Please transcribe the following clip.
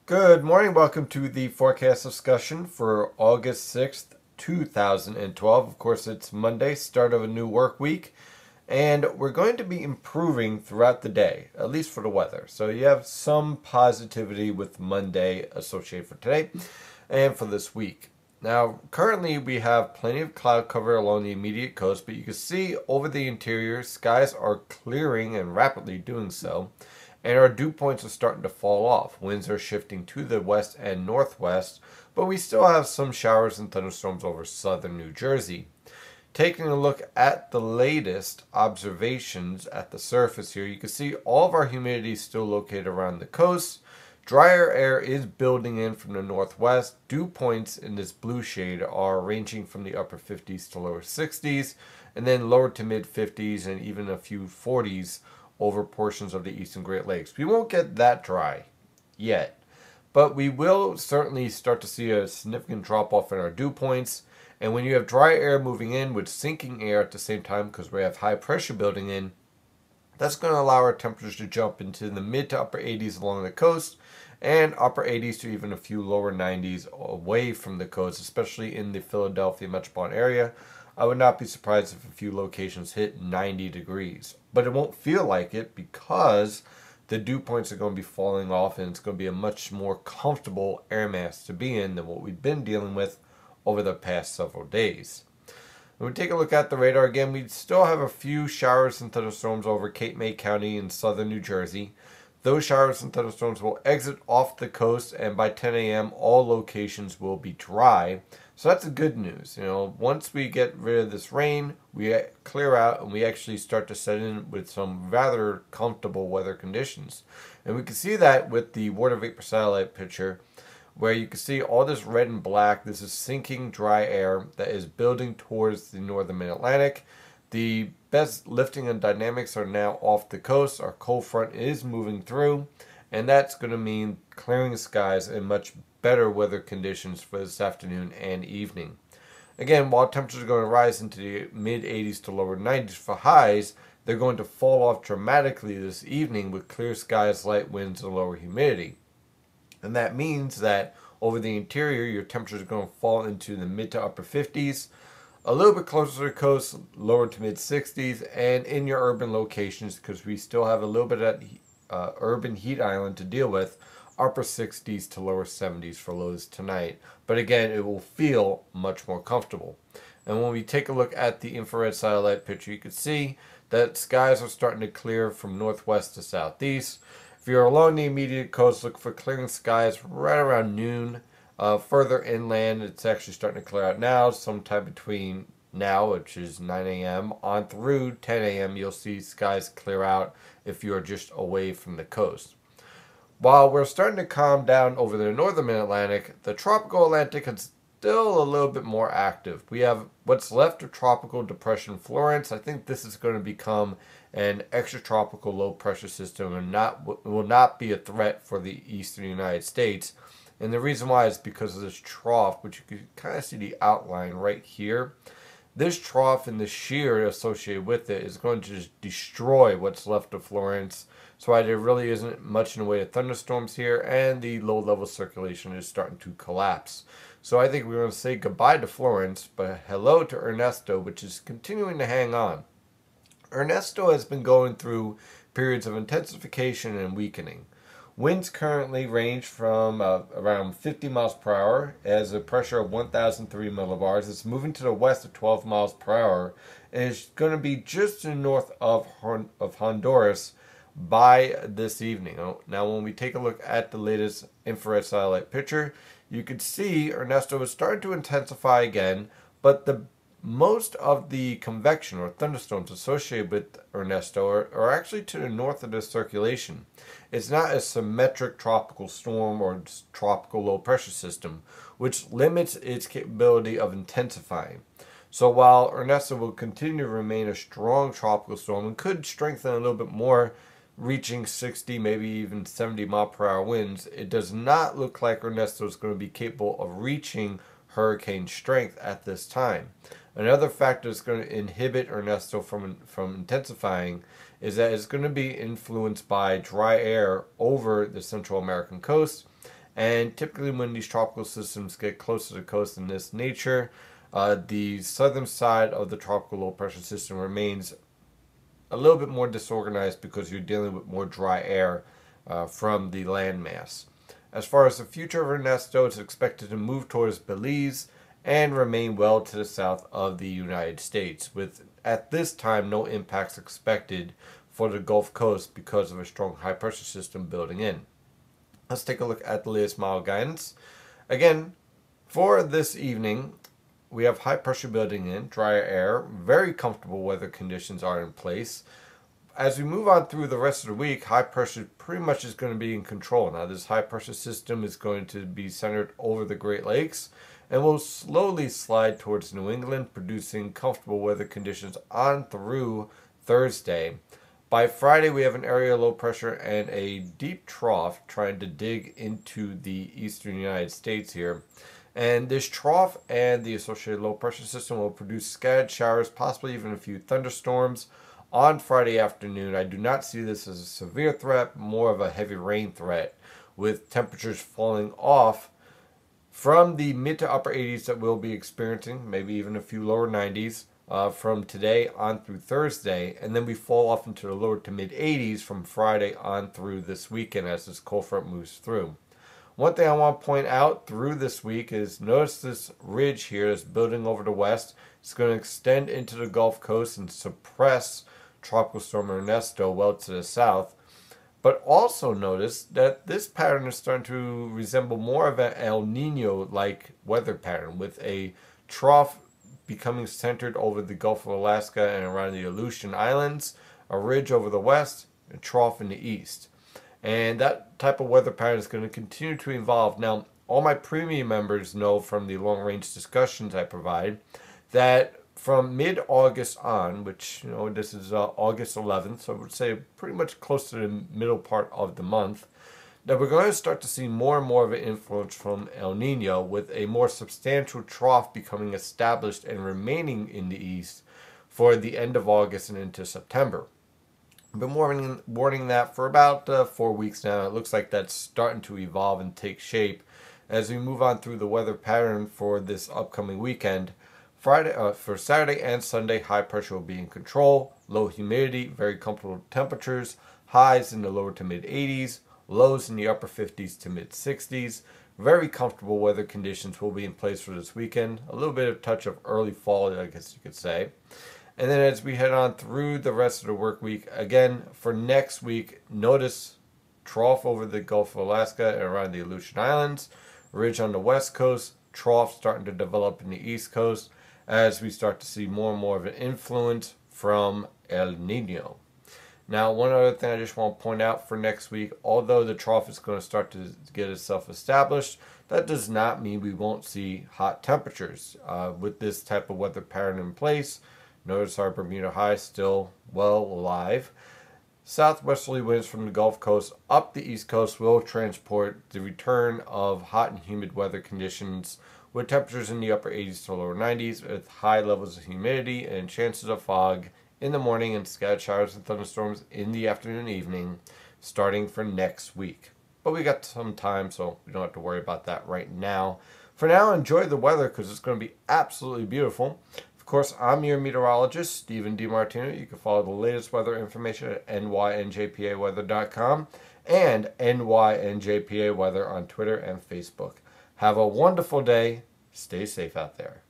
Good morning. Welcome to the forecast discussion for August 6th, 2012. Of course, it's Monday, start of a new work week, and we're going to be improving throughout the day, at least for the weather. So you have some positivity with Monday associated for today and for this week. Now, currently we have plenty of cloud cover along the immediate coast, but you can see over the interior, skies are clearing and rapidly doing so. And our dew points are starting to fall off. Winds are shifting to the west and northwest, but we still have some showers and thunderstorms over southern New Jersey. Taking a look at the latest observations at the surface here, you can see all of our humidity is still located around the coast. Drier air is building in from the northwest. Dew points in this blue shade are ranging from the upper 50s to lower 60s, and then lower to mid 50s and even a few 40s over portions of the eastern Great Lakes. We won't get that dry yet, but we will certainly start to see a significant drop off in our dew points. And when you have dry air moving in with sinking air at the same time, because we have high pressure building in, that's going to allow our temperatures to jump into the mid to upper 80s along the coast and upper 80s to even a few lower 90s away from the coast, especially in the Philadelphia metropolitan area. I would not be surprised if a few locations hit 90 degrees, but it won't feel like it because the dew points are going to be falling off and it's going to be a much more comfortable air mass to be in than what we've been dealing with over the past several days. When we take a look at the radar again, we still have a few showers and thunderstorms over Cape May County in southern New Jersey. Those showers and thunderstorms will exit off the coast, and by 10 a.m. all locations will be dry. So that's the good news. Once we get rid of this rain, we clear out and we actually start to set in with some rather comfortable weather conditions. And we can see that with the water vapor satellite picture, where you can see all this red and black. This is sinking dry air that is building towards the northern mid-Atlantic. The best lifting and dynamics are now off the coast. Our cold front is moving through, and that's going to mean clearing skies and much better weather conditions for this afternoon and evening. Again, while temperatures are going to rise into the mid 80s to lower 90s for highs, they're going to fall off dramatically this evening with clear skies, light winds, and lower humidity. And that means that over the interior, your temperatures are going to fall into the mid to upper 50s, a little bit closer to the coast, lower to mid 60s, and in your urban locations, because we still have a little bit of that urban heat island to deal with, upper 60s to lower 70s for lows tonight. But again, it will feel much more comfortable. And when we take a look at the infrared satellite picture, you can see that skies are starting to clear from northwest to southeast. If you're along the immediate coast, look for clearing skies right around noon. Further inland, it's actually starting to clear out now. Sometime between now, which is 9 a.m., on through 10 a.m., you'll see skies clear out if you are just away from the coast. While we're starting to calm down over the northern mid-Atlantic, the tropical Atlantic is still a little bit more active. We have what's left of tropical depression Florence. I think this is going to become an extratropical low pressure system and will not be a threat for the eastern United States. And the reason why is because of this trough, which you can kind of see the outline right here. This trough and the shear associated with it is going to just destroy what's left of Florence. So there really isn't much in the way of thunderstorms here, and the low-level circulation is starting to collapse. So I think we're going to say goodbye to Florence, but hello to Ernesto, which is continuing to hang on. Ernesto has been going through periods of intensification and weakening. Winds currently range from around 50 miles per hour as a pressure of 1,003 millibars. It's moving to the west at 12 miles per hour, and it's going to be just to the north of Honduras by this evening. Now, when we take a look at the latest infrared satellite picture, you can see Ernesto is starting to intensify again, but most of the convection or thunderstorms associated with Ernesto are actually to the north of the circulation. It's not a symmetric tropical storm or tropical low pressure system, which limits its capability of intensifying. So while Ernesto will continue to remain a strong tropical storm and could strengthen a little bit more, reaching 60, maybe even 70 mile per hour winds, it does not look like Ernesto is going to be capable of reaching hurricane strength at this time. Another factor that's going to inhibit Ernesto from intensifying is that it's going to be influenced by dry air over the Central American coast, And typically when these tropical systems get closer to the coast in this nature, the southern side of the tropical low pressure system remains a little bit more disorganized because you're dealing with more dry air from the landmass. As far as the future of Ernesto, it's expected to move towards Belize and remain well to the south of the United States, with at this time no impacts expected for the Gulf Coast because of a strong high pressure system building in. Let's take a look at the latest model guidance. Again, for this evening, we have high pressure building in, drier air, very comfortable weather conditions are in place. As we move on through the rest of the week, high pressure pretty much is going to be in control. Now, this high pressure system is going to be centered over the Great Lakes and will slowly slide towards New England, producing comfortable weather conditions on through Thursday. By Friday, we have an area low pressure and a deep trough trying to dig into the eastern United States here. And this trough and the associated low pressure system will produce scattered showers, possibly even a few thunderstorms on Friday afternoon. I do not see this as a severe threat, more of a heavy rain threat, with temperatures falling off from the mid to upper 80s that we'll be experiencing, maybe even a few lower 90s from today on through Thursday, and then we fall off into the lower to mid 80s from Friday on through this weekend as this cold front moves through. One thing I want to point out through this week is notice this ridge here that's building over the west. It's going to extend into the Gulf Coast and suppress Tropical Storm Ernesto well to the south. But also notice that this pattern is starting to resemble more of an El Nino-like weather pattern, with a trough becoming centered over the Gulf of Alaska and around the Aleutian Islands, a ridge over the west, a trough in the east. And that type of weather pattern is going to continue to evolve. Now, all my premium members know from the long-range discussions I provide that from mid-August on, which, this is August 11th, so I would say pretty much close to the middle part of the month, that we're going to start to see more and more of an influence from El Nino, with a more substantial trough becoming established and remaining in the east for the end of August and into September. I've been warning that for about 4 weeks now. It looks like that's starting to evolve and take shape as we move on through the weather pattern for this upcoming weekend. For Saturday and Sunday, high pressure will be in control, low humidity, very comfortable temperatures, highs in the lower to mid 80s, lows in the upper 50s to mid 60s. Very comfortable weather conditions will be in place for this weekend. A little bit of touch of early fall, I guess you could say. And then as we head on through the rest of the work week, again, for next week, notice trough over the Gulf of Alaska and around the Aleutian Islands, ridge on the west coast, trough starting to develop in the east coast as we start to see more and more of an influence from El Nino. Now, one other thing I just want to point out for next week, although the trough is going to start to get itself established, that does not mean we won't see hot temperatures. With this type of weather pattern in place, notice our Bermuda high still well alive. Southwesterly winds from the Gulf Coast up the East Coast will transport the return of hot and humid weather conditions, with temperatures in the upper 80s to lower 90s, with high levels of humidity and chances of fog in the morning and scattered showers and thunderstorms in the afternoon and evening, starting for next week. But we got some time, so we don't have to worry about that right now. For now, enjoy the weather because it's going to be absolutely beautiful. Of course, I'm your meteorologist, Stephen DiMartino. You can follow the latest weather information at nynjpaweather.com and nynjpaweather on Twitter and Facebook. Have a wonderful day. Stay safe out there.